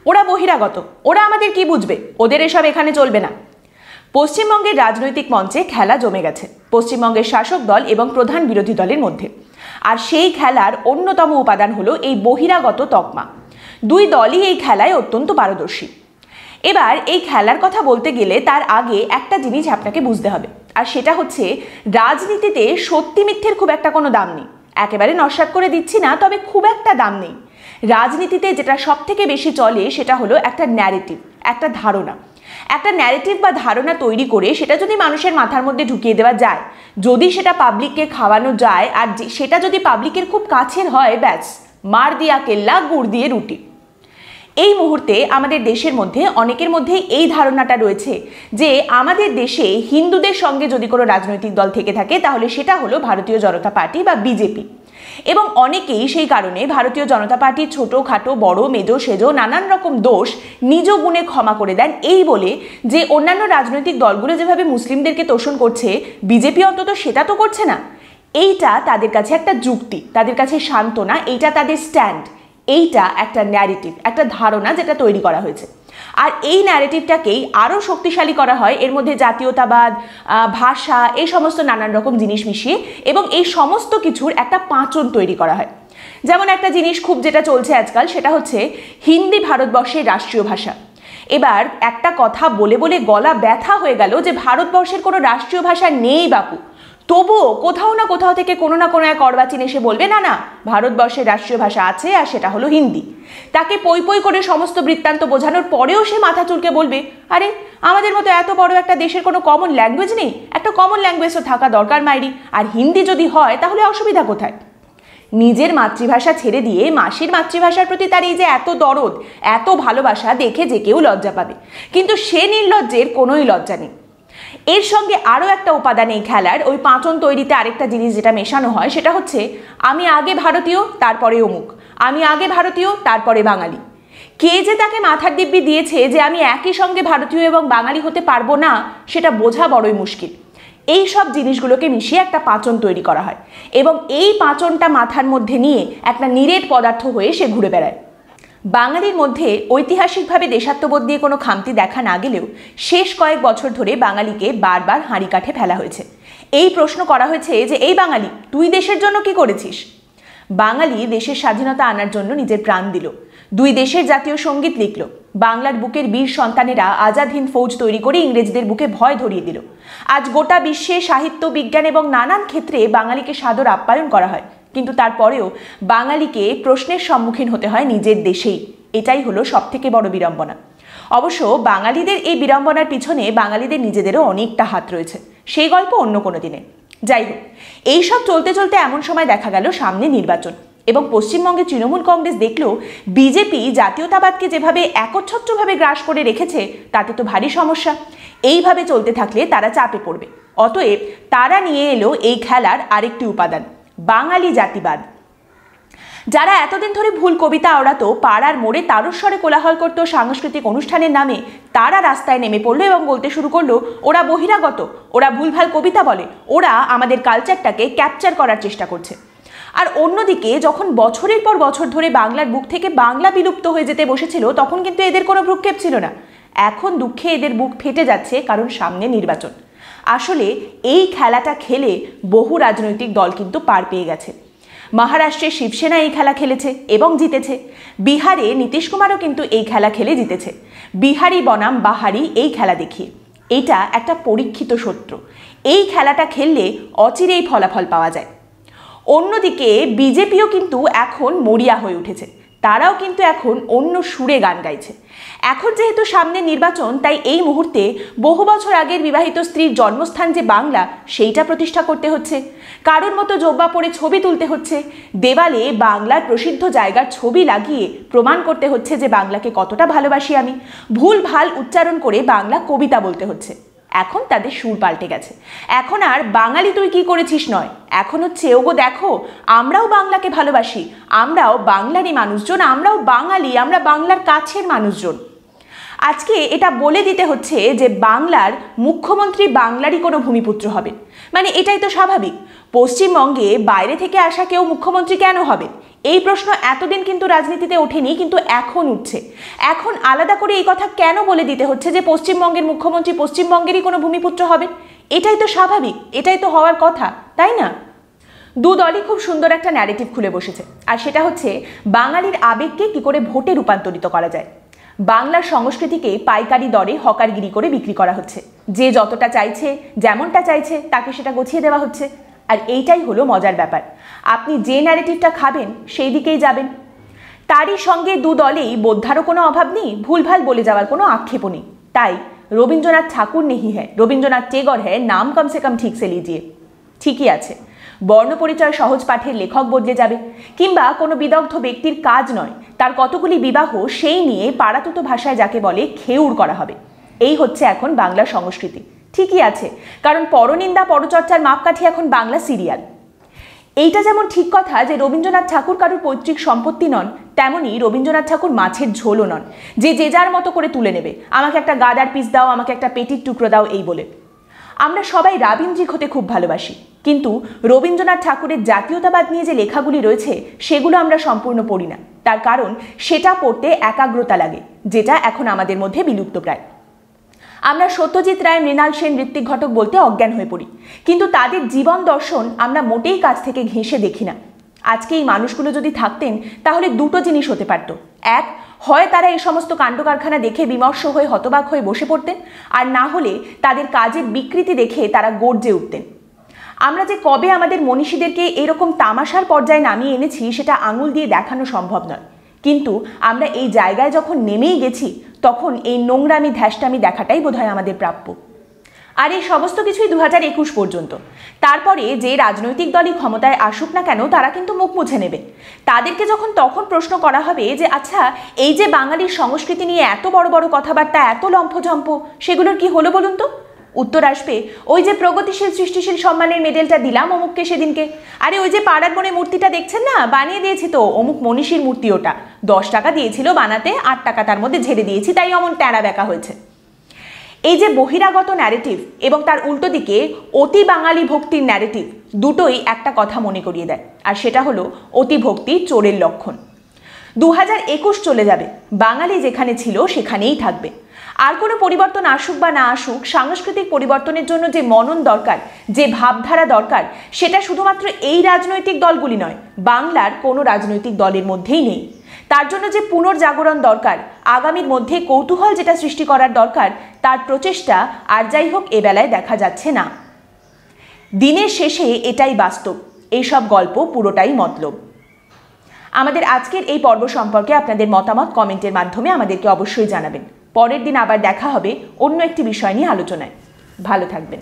ওরা বহিরাগত, ওরা আমাদের কি বুঝবে, ওদের এসব এখানে চলবে না। পশ্চিমবঙ্গের রাজনৈতিক মঞ্চে খেলা জমে গেছে পশ্চিমবঙ্গের শাসক দল এবং প্রধান বিরোধী দলের মধ্যে। আর সেই খেলার অন্যতম উপাদান হলো এই বহিরাগত তকমা। দুই দলই এই খেলায় অত্যন্ত পারদর্শী। এবার এই খেলার কথা বলতে গেলে তার আগে একটা জিনিস আপনাকে বুঝতে হবে, আর সেটা হচ্ছে রাজনীতিতে সত্যি মিথ্যের খুব একটা কোনো দাম নেই। একেবারে নস্যাৎ করে দিচ্ছি না, তবে খুব একটা দাম নেই। রাজনীতিতে যেটা সব থেকে বেশি চলে সেটা হলো একটা ন্যারেটিভ, একটা ধারণা। একটা ন্যারেটিভ বা ধারণা তৈরি করে সেটা যদি মানুষের মাথার মধ্যে ঢুকিয়ে দেওয়া যায়, যদি সেটা পাবলিককে খাওয়ানো যায়, আর সেটা যদি পাবলিকের খুব কাছের হয়, ব্যাস মার দিয়া কেল্লা গুড় দিয়ে রুটি। এই মুহূর্তে আমাদের দেশের মধ্যে অনেকের মধ্যে এই ধারণাটা রয়েছে যে আমাদের দেশে হিন্দুদের সঙ্গে যদি কোনো রাজনৈতিক দল থেকে থাকে তাহলে সেটা হলো ভারতীয় জনতা পার্টি বা বিজেপি। এবং অনেকেই সেই কারণে ভারতীয় জনতা পার্টির ছোটোখাটো বড় মেজো সেজো নানান রকম দোষ নিজ গুণে ক্ষমা করে দেন, এই বলে যে অন্যান্য রাজনৈতিক দলগুলো যেভাবে মুসলিমদেরকে তোষণ করছে, বিজেপি অন্তত সেটা তো করছে না। এইটা তাদের কাছে একটা যুক্তি, তাদের কাছে সান্ত্বনা, এইটা তাদের স্ট্যান্ড, এইটা একটা ন্যারেটিভ, একটা ধারণা যেটা তৈরি করা হয়েছে। আর এই ন্যারেটিভটাকেই আরও শক্তিশালী করা হয় এর মধ্যে জাতীয়তাবাদ, ভাষা, এই সমস্ত নানান রকম জিনিস মিশিয়ে, এবং এই সমস্ত কিছুর একটা পাঁচন তৈরি করা হয়। যেমন একটা জিনিস খুব যেটা চলছে আজকাল, সেটা হচ্ছে হিন্দি ভারতবর্ষের রাষ্ট্রীয় ভাষা। এবার একটা কথা বলে বলে গলা ব্যথা হয়ে গেল যে ভারতবর্ষের কোনো রাষ্ট্রীয় ভাষা নেই বাপু, তবুও কোথাও না কোথাও থেকে কোনো না কোনো এক অর্বাচীন এসে বলবে না না ভারতবর্ষের রাষ্ট্রীয় ভাষা আছে, আর সেটা হলো হিন্দি। তাকে পই পই করে সমস্ত বৃত্তান্ত বোঝানোর পরেও সে মাথা চুলকে বলবে, আরে আমাদের মতো এত বড় একটা দেশের কোনো কমন ল্যাঙ্গুয়েজ নেই? একটা কমন ল্যাঙ্গুয়েজ তো থাকা দরকার মাইরি, আর হিন্দি যদি হয় তাহলে অসুবিধা কোথায়? নিজের মাতৃভাষা ছেড়ে দিয়ে মাসির মাতৃভাষার প্রতি তার এই যে এত দরদ, এত ভালোবাসা দেখে যে কেউ লজ্জা পাবে, কিন্তু সে নির্লজ্জের কোনোই লজ্জা নেই। এর সঙ্গে আরও একটা উপাদান এই খেলার, ওই পাঁচন তৈরিতে আরেকটা জিনিস যেটা মেশানো হয় সেটা হচ্ছে আমি আগে ভারতীয় তারপরে অমুক, আমি আগে ভারতীয় তারপরে বাঙালি। কে যে তাকে মাথার দিব্যি দিয়েছে যে আমি একই সঙ্গে ভারতীয় এবং বাঙালি হতে পারবো না, সেটা বোঝা বড়ই মুশকিল। এই সব জিনিসগুলোকে মিশিয়ে একটা পাঁচন তৈরি করা হয়, এবং এই পাঁচনটা মাথার মধ্যে নিয়ে একটা নিরেট পদার্থ হয়ে সে ঘুরে বেড়ায়। বাঙালির মধ্যে ঐতিহাসিকভাবে দেশাত্মবোধ দিয়ে কোনো খামতি দেখা না গেলেও শেষ কয়েক বছর ধরে বাঙালিকে বারবার হাঁড়ি কাঠে ফেলা হয়েছে। এই প্রশ্ন করা হয়েছে যে এই বাঙালি তুই দেশের জন্য কি করেছিস? বাঙালি দেশের স্বাধীনতা আনার জন্য নিজের প্রাণ দিল, দুই দেশের জাতীয় সঙ্গীত লিখল, বাংলার বুকের বীর সন্তানেরা আজাদ হিন্দ ফৌজ তৈরি করে ইংরেজদের বুকে ভয় ধরিয়ে দিল। আজ গোটা বিশ্বে সাহিত্য, বিজ্ঞান এবং নানান ক্ষেত্রে বাঙালিকে সাদর আপ্যায়ন করা হয়, কিন্তু তারপরেও বাঙালিকে প্রশ্নের সম্মুখীন হতে হয় নিজের দেশেই। এটাই হলো সবথেকে বড় বিড়ম্বনা। অবশ্য বাঙালিদের এই বিড়ম্বনার পিছনে বাঙালিদের নিজেদেরও অনেকটা হাত রয়েছে, সেই গল্প অন্য কোনো দিনে। যাই হোক, এইসব চলতে চলতে এমন সময় দেখা গেল সামনে নির্বাচন, এবং পশ্চিমবঙ্গে তৃণমূল কংগ্রেস দেখলো বিজেপি জাতীয়তাবাদকে যেভাবে একচ্ছত্রভাবে গ্রাস করে রেখেছে তাতে তো ভারী সমস্যা। এইভাবে চলতে থাকলে তারা চাপে পড়বে। অতএব তারা নিয়ে এলো এই খেলার আরেকটি উপাদান, বাঙালি জাতিবাদ। যারা এতদিন ধরে ভুল কবিতা আওড়াতো, পাড়ার মোড়ে তারস্বরে কোলাহল করতো সাংস্কৃতিক অনুষ্ঠানের নামে, তারা রাস্তায় নেমে পড়লো এবং বলতে শুরু করলো ওরা বহিরাগত, ওরা ভুলভাল কবিতা বলে, ওরা আমাদের কালচারটাকে ক্যাপচার করার চেষ্টা করছে। আর অন্যদিকে যখন বছরের পর বছর ধরে বাংলার বুক থেকে বাংলা বিলুপ্ত হয়ে যেতে বসেছিল, তখন কিন্তু এদের কোনো ভ্রুক্ষেপ ছিল না। এখন দুঃখে এদের বুক ফেটে যাচ্ছে, কারণ সামনে নির্বাচন। আসলে এই খেলাটা খেলে বহু রাজনৈতিক দল কিন্তু পার পেয়ে গেছে। মহারাষ্ট্রে শিবসেনা এই খেলা খেলেছে এবং জিতেছে। বিহারে নীতিশ কুমারও কিন্তু এই খেলা খেলে জিতেছে, বিহারি বনাম বাহারি এই খেলা দেখিয়ে। এটা একটা পরীক্ষিত সত্য, এই খেলাটা খেললে অচিরেই ফলাফল পাওয়া যায়। অন্যদিকে বিজেপিও কিন্তু এখন মরিয়া হয়ে উঠেছে, তারাও কিন্তু এখন অন্য সুরে গান গাইছে। এখন যেহেতু সামনে নির্বাচন, তাই এই মুহূর্তে বহু বছর আগের বিবাহিত স্ত্রীর জন্মস্থান যে বাংলা, সেইটা প্রতিষ্ঠা করতে হচ্ছে। কারোর মতো জোব্বা পরে ছবি তুলতে হচ্ছে, দেওয়ালে বাংলার প্রসিদ্ধ জায়গার ছবি লাগিয়ে প্রমাণ করতে হচ্ছে যে বাংলাকে কতটা ভালোবাসি আমি। ভুল ভাল উচ্চারণ করে বাংলা কবিতা বলতে হচ্ছে। এখন তাদের সুর পাল্টে গেছে, এখন আর বাঙালি তুই কি করেছিস নয়, এখন হচ্ছে ওগো দেখো আমরাও বাংলাকে ভালোবাসি, আমরাও বাংলারই মানুষজন, আমরাও বাঙালি, আমরা বাংলার কাছের মানুষজন। আজকে এটা বলে দিতে হচ্ছে যে বাংলার মুখ্যমন্ত্রী বাংলারই কোনো ভূমিপুত্র হবেন, মানে এটাই তো স্বাভাবিক। পশ্চিমবঙ্গে বাইরে থেকে আসা কেউ মুখ্যমন্ত্রী কেন হবে, এই প্রশ্ন এতদিন কিন্তু রাজনীতিতে ওঠেনি, কিন্তু এখন উঠছে। এখন আলাদা করে এই কথা কেন বলে দিতে হচ্ছে যে পশ্চিমবঙ্গের মুখ্যমন্ত্রী পশ্চিমবঙ্গেরই কোনো ভূমিপুত্র হবেন? এটাই তো স্বাভাবিক, এটাই তো হওয়ার কথা, তাই না? দু দলই খুব সুন্দর একটা ন্যারেটিভ খুলে বসেছে, আর সেটা হচ্ছে বাঙালির আবেগকে কি করে ভোটে রূপান্তরিত করা যায়। বাংলার সংস্কৃতিকে পাইকারি দরে হকারগিরি করে বিক্রি করা হচ্ছে। যে যতটা চাইছে, যেমনটা চাইছে, তাকে সেটা গছিয়ে দেওয়া হচ্ছে। আর এইটাই হলো মজার ব্যাপার, আপনি যে ন্যারেটিভটা খাবেন সেই দিকেই যাবেন। তারই সঙ্গে দু দলেই বোদ্ধারও কোনো অভাব নেই, ভুলভাল বলে যাওয়ার কোনো আক্ষেপও নেই। তাই রবীন্দ্রনাথ ঠাকুর নেহি হ্যায়, রবীন্দ্রনাথ টেগর হ্যায়, নাম কম সে কম ঠিক সে লিজিয়ে। ঠিকই আছে, বর্ণপরিচয় সহজ পাঠের লেখক বদলে যাবে, কিংবা কোনো বিদগ্ধ ব্যক্তির কাজ নয়, তার কতগুলি বিবাহ সেই নিয়ে পাড়াতুতো ভাষায় যাকে বলে খেউড় করা হবে। এই হচ্ছে এখন বাংলার সংস্কৃতি। ঠিকই আছে, কারণ পরনিন্দা পরচর্চার মাপকাঠি এখন বাংলা সিরিয়াল। এইটা যেমন ঠিক কথা যে রবীন্দ্রনাথ ঠাকুর কারুর পৈতৃক সম্পত্তি নন, তেমনি রবীন্দ্রনাথ ঠাকুর মাছের ঝোলও নন যে যে যার মতো করে তুলে নেবে, আমাকে একটা গাদার পিস দাও, আমাকে একটা পেটির টুকরো দাও, এই বলে। আমরা সবাই রাবীন্দ্রিক হতে খুব ভালোবাসি, কিন্তু রবীন্দ্রনাথ ঠাকুরের জাতীয়তাবাদ নিয়ে যে লেখাগুলি রয়েছে সেগুলো আমরা সম্পূর্ণ পড়ি না। তার কারণ সেটা পড়তে একাগ্রতা লাগে, যেটা এখন আমাদের মধ্যে বিলুপ্ত প্রায়। আমরা সত্যজিৎ রায়, মৃণাল সেন, ঋত্বিক ঘটক বলতে অজ্ঞান হয়ে পড়ি, কিন্তু তাদের জীবন দর্শন আমরা মোটেই কাছ থেকে ঘেঁষে দেখি না। আজকে এই মানুষগুলো যদি থাকতেন তাহলে দুটো জিনিস হতে পারত। এক, হয় তারা এই সমস্ত কাণ্ড কারখানা দেখে বিমর্ষ হয়ে হতবাক হয়ে বসে পড়তেন, আর না হলে তাদের কাজের বিকৃতি দেখে তারা গর্জে উঠতেন। আমরা যে কবে আমাদের মনীষীদেরকে এরকম তামাশার পর্যায়ে নামিয়ে এনেছি সেটা আঙুল দিয়ে দেখানো সম্ভব নয়, কিন্তু আমরা এই জায়গায় যখন নেমেই গেছি তখন এই নোংরামি ধ্যাসটামি দেখাটাই বোধহয় আমাদের প্রাপ্য। আর এই সমস্ত কিছুই 2021 পর্যন্ত। তারপরে যে রাজনৈতিক দলই ক্ষমতায় আসুক না কেন তারা কিন্তু মুখ মুছে নেবে। তাদেরকে যখন তখন প্রশ্ন করা হবে যে আচ্ছা, এই যে বাঙালির সংস্কৃতি নিয়ে এত বড় বড় কথাবার্তা, এত লম্ফঝম্প, সেগুলোর কি হলো বলুন তো? উত্তর আসবে, ওই যে প্রগতিশীল সৃষ্টিশীল সম্মানের মেডেলটা দিলাম অমুককে সেদিনকে, আরে ওই যে পাড়ার মনে মূর্তিটা দেখছেন না, বানিয়ে দিয়েছি তো, অমুক মনীষীর মূর্তি, ওটা 10 টাকা দিয়েছিল বানাতে, 8 টাকা তার মধ্যে ঝেড়ে দিয়েছি, তাই অমন ট্যাড়া ব্যাকা হয়েছে। এই যে বহিরাগত ন্যারেটিভ এবং তার উল্টো দিকে অতি বাঙালি ভক্তির ন্যারেটিভ, দুটোই একটা কথা মনে করিয়ে দেয়, আর সেটা হলো অতি ভক্তি চোরের লক্ষণ। 2021 চলে যাবে, বাঙালি যেখানে ছিল সেখানেই থাকবে। আর কোনো পরিবর্তন আসুক বা না আসুক, সাংস্কৃতিক পরিবর্তনের জন্য যে মনন দরকার, যে ভাবধারা দরকার, সেটা শুধুমাত্র এই রাজনৈতিক দলগুলি নয়, বাংলার কোনো রাজনৈতিক দলের মধ্যেই নেই। তার জন্য যে পুনর্জাগরণ দরকার, আগামীর মধ্যে কৌতূহল যেটা সৃষ্টি করার দরকার, তার প্রচেষ্টা আর যাই হোক এ বেলায় দেখা যাচ্ছে না। দিনের শেষে এটাই বাস্তব, এইসব গল্প পুরোটাই মতলব। আমাদের আজকের এই পর্ব সম্পর্কে আপনাদের মতামত কমেন্টের মাধ্যমে আমাদেরকে অবশ্যই জানাবেন। পরের দিন আবার দেখা হবে অন্য একটি বিষয় নিয়ে আলোচনায়। ভালো থাকবেন।